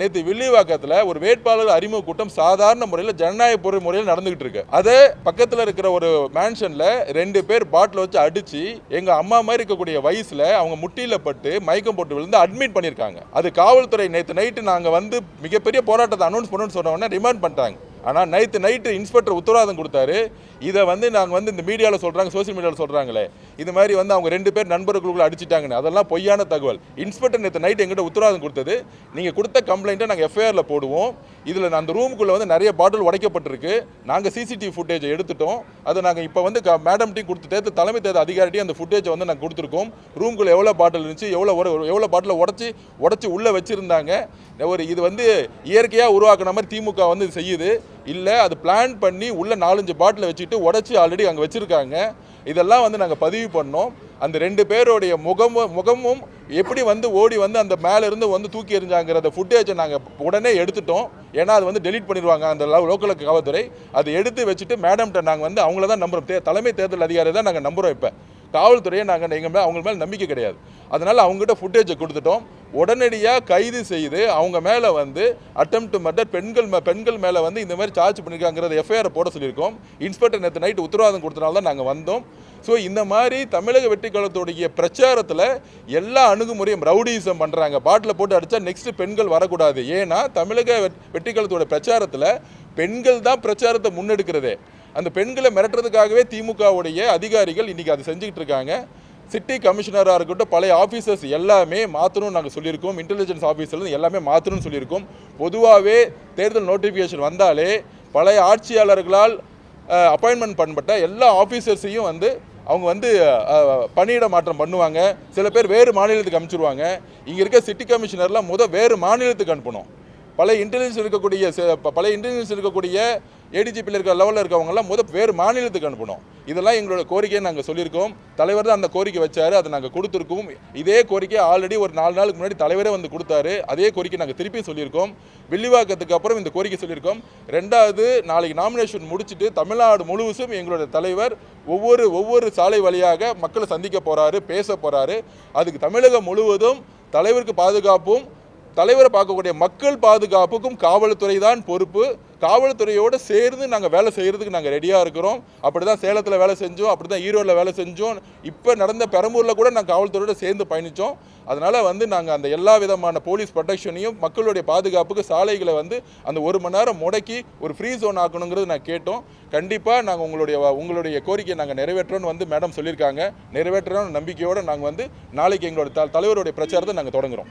நேற்று வில்லிவாக்கத்தில் ஒரு வேட்பாளர் அறிமுக கூட்டம் சாதாரண முறையில் ஜனநாயக முறையில் நடந்துகிட்டு இருக்கு. அதே பக்கத்தில் இருக்கிற ஒரு மேன்ஷன்ல 2 பேர் பாட்டில் வச்சு அடிச்சு எங்க அம்மா மாதிரி இருக்கக்கூடிய வயசுல அவங்க முட்டியில பட்டு மயக்கம் போட்டு விழுந்து அட்மிட் பண்ணியிருக்காங்க. அது காவல்துறை நேற்று நைட்டு நாங்கள் வந்து மிகப்பெரிய போராட்டத்தை அனௌன்ஸ் பண்ணணும்னு சொன்ன உடனே ரிமாண்ட் பண்ணிட்டாங்க. ஆனால் நைட்டு இன்ஸ்பெக்டர் உத்தரவாதம் கொடுத்தாரு. இதை வந்து நாங்கள் வந்து இந்த மீடியாவில் சொல்கிறாங்க, சோசியல் மீடியாவில் சொல்கிறாங்களே இது மாதிரி வந்து அவங்க 2 பேர் நண்பர்களுக்குள்ள அடிச்சிட்டாங்கன்னு, அதெல்லாம் பொய்யான தகவல். இன்ஸ்பெக்டர் நேற்று நைட்டு எங்கிட்ட உத்தரவாதம் கொடுத்தது, நீங்கள் கொடுத்த கம்ப்ளைண்ட்டை நாங்கள் எஃப்ஐஆரில் போடுவோம். இதில் அந்த ரூமுக்குள்ளே வந்து நிறைய பாட்டில் உடைக்கப்பட்டிருக்கு. நாங்கள் சிசிடிவி ஃபுட்டேஜை எடுத்துட்டோம். அதை நாங்கள் இப்போ வந்து மேடம்ட்டையும் கொடுத்து தலைமை தேர்தல் அதிகாரிட்டையும் அந்த ஃபுட்டேஜை வந்து நாங்கள் கொடுத்துருக்கோம். ரூமுக்குள்ளே எவ்வளோ பாட்டில் இருந்துச்சு, எவ்வளோ பாட்டில் உடச்சி உள்ளே வச்சுருந்தாங்க. இது வந்து இயற்கையாக உருவாக்குன மாதிரி திமுக வந்து செய்யுது. இல்லை, அது பிளான் பண்ணி உள்ள 4-5 பாட்டில் வச்சுட்டு உடச்சி ஆல்ரெடி அங்கே வச்சுருக்காங்க. இதெல்லாம் வந்து நாங்கள் பதிவு பண்ணோம். அந்த 2 பேருடைய முகமும் எப்படி வந்து ஓடி வந்து அந்த மேலேருந்து வந்து தூக்கி எறிஞ்சாங்கிறத ஃபுட்டேஜை நாங்கள் உடனே எடுத்துட்டோம். ஏன்னா அது வந்து டெலீட் பண்ணிடுவாங்க அந்த லோக்கல் காவல்துறை. அதை எடுத்து வச்சுட்டு மேடம்கிட்ட நாங்கள் வந்து அவங்கள தான் நம்புகிறோம். தலைமை தேர்தல் அதிகாரி தான் நாங்கள் நம்புகிறோம். இப்போ காவல்துறையை நாங்கள் அவங்க மேலே நம்பிக்கை கிடையாது. அதனால் அவங்ககிட்ட ஃபுட்டேஜை கொடுத்துட்டோம். உடனடியாக கைது செய்து அவங்க மேலே வந்து அட்டெம்ப்ட் மர்டர், பெண்கள் மேலே வந்து இந்த மாதிரி சார்ஜ் பண்ணியிருக்காங்கிறத எஃப்ஐஆர் போட சொல்லியிருக்கோம். இன்ஸ்பெக்டர் நேற்று நைட்டு உத்தரவாதம் கொடுத்தனால தான் நாங்கள் வந்தோம். ஸோ இந்த மாதிரி தமிழக வெற்றி கழகத்துடைய பிரச்சாரத்தில் எல்லா அணுகுமுறையும் ரவுடிசம் பண்ணுறாங்க. பாட்டில் போட்டு அடித்தா நெக்ஸ்ட் பெண்கள் வரக்கூடாது. ஏன்னா தமிழக வெற்றி கழகத்தோட பிரச்சாரத்தில் பெண்கள் தான் பிரச்சாரத்தை முன்னெடுக்கிறதே. அந்த பெண்களை மிரட்டுறதுக்காகவே திமுகவுடைய அதிகாரிகள் இன்றைக்கி அதை செஞ்சுக்கிட்டு இருக்காங்க. சிட்டி கமிஷனராக இருக்கட்டும், பழைய ஆஃபீஸர்ஸ் எல்லாமே மாற்றணும்னு நாங்கள் சொல்லியிருக்கோம். இன்டெலிஜென்ஸ் ஆஃபீஸர்லேருந்து எல்லாமே மாற்றணும்னு சொல்லியிருக்கோம். பொதுவாகவே தேர்தல் நோட்டிஃபிகேஷன் வந்தாலே பழைய ஆட்சியாளர்களால் அப்பாயின்மெண்ட் பண்ணப்பட்ட எல்லா ஆஃபீஸர்ஸையும் வந்து அவங்க வந்து பணியிட மாற்றம் பண்ணுவாங்க. சில பேர் வேறு மாநிலத்துக்கு அனுப்பிச்சிடுவாங்க. இங்கே இருக்க சிட்டி கமிஷனர்லாம் வேறு மாநிலத்துக்கு அனுப்பணும். பழைய இன்டெலிஜென்ஸ் இருக்கக்கூடிய ஏடிஜிபியில் இருக்கிற லெவலில் இருக்கவங்கலாம் வேறு மாநிலத்துக்கு அனுப்பணும். இதெல்லாம் எங்களோட கோரிக்கையை நாங்கள் சொல்லியிருக்கோம். தலைவர் தான் அந்த கோரிக்கை வச்சார், அதை நாங்கள் கொடுத்துருக்கோம். இதே கோரிக்கை ஆல்ரெடி ஒரு 4 நாளுக்கு முன்னாடி தலைவரே வந்து கொடுத்தாரு. அதே கோரிக்கை நாங்கள் திருப்பி சொல்லியிருக்கோம். வில்லிவாக்கத்துக்கு அப்புறம் இந்த கோரிக்கை சொல்லியிருக்கோம். 2வது, நாளைக்கு நாமினேஷன் முடிச்சுட்டு தமிழ்நாடு முழுவதும் எங்களோட தலைவர் ஒவ்வொரு சாலை வழியாக மக்களை சந்திக்க போகிறாரு, பேச போகிறாரு. அதுக்கு தமிழகம் முழுவதும் தலைவருக்கு பாதுகாப்பும் தலைவரை பார்க்கக்கூடிய மக்கள் பாதுகாப்புக்கும் காவல்துறை தான் பொறுப்பு. காவல்துறையோடு சேர்ந்து நாங்கள் வேலை செய்கிறதுக்கு நாங்கள் ரெடியாக இருக்கிறோம். அப்படி தான் சேலத்தில் வேலை செஞ்சோம், அப்படி தான் ஈரோடில் வேலை செஞ்சோம். இப்போ நடந்த பெரம்பூரில் கூட நாங்கள் காவல்துறையோடு சேர்ந்து பயணித்தோம். அதனால் வந்து நாங்கள் அந்த எல்லா விதமான போலீஸ் ப்ரொடெக்ஷனையும் மக்களுடைய பாதுகாப்புக்கு சாலைகளை வந்து அந்த 1 மணி நேரம் முடக்கி ஒரு ஃப்ரீ ஜோன் ஆக்கணுங்கிறது நான் கேட்டோம். கண்டிப்பாக நாங்கள் உங்களுடைய கோரிக்கையை நாங்கள் நிறைவேற்றோன்னு வந்து மேடம் சொல்லியிருக்காங்க. நிறைவேற்றணும்னு நம்பிக்கையோடு நாங்கள் வந்து நாளைக்கு எங்களோட தலைவருடைய பிரச்சாரத்தை நாங்கள் தொடங்குகிறோம்.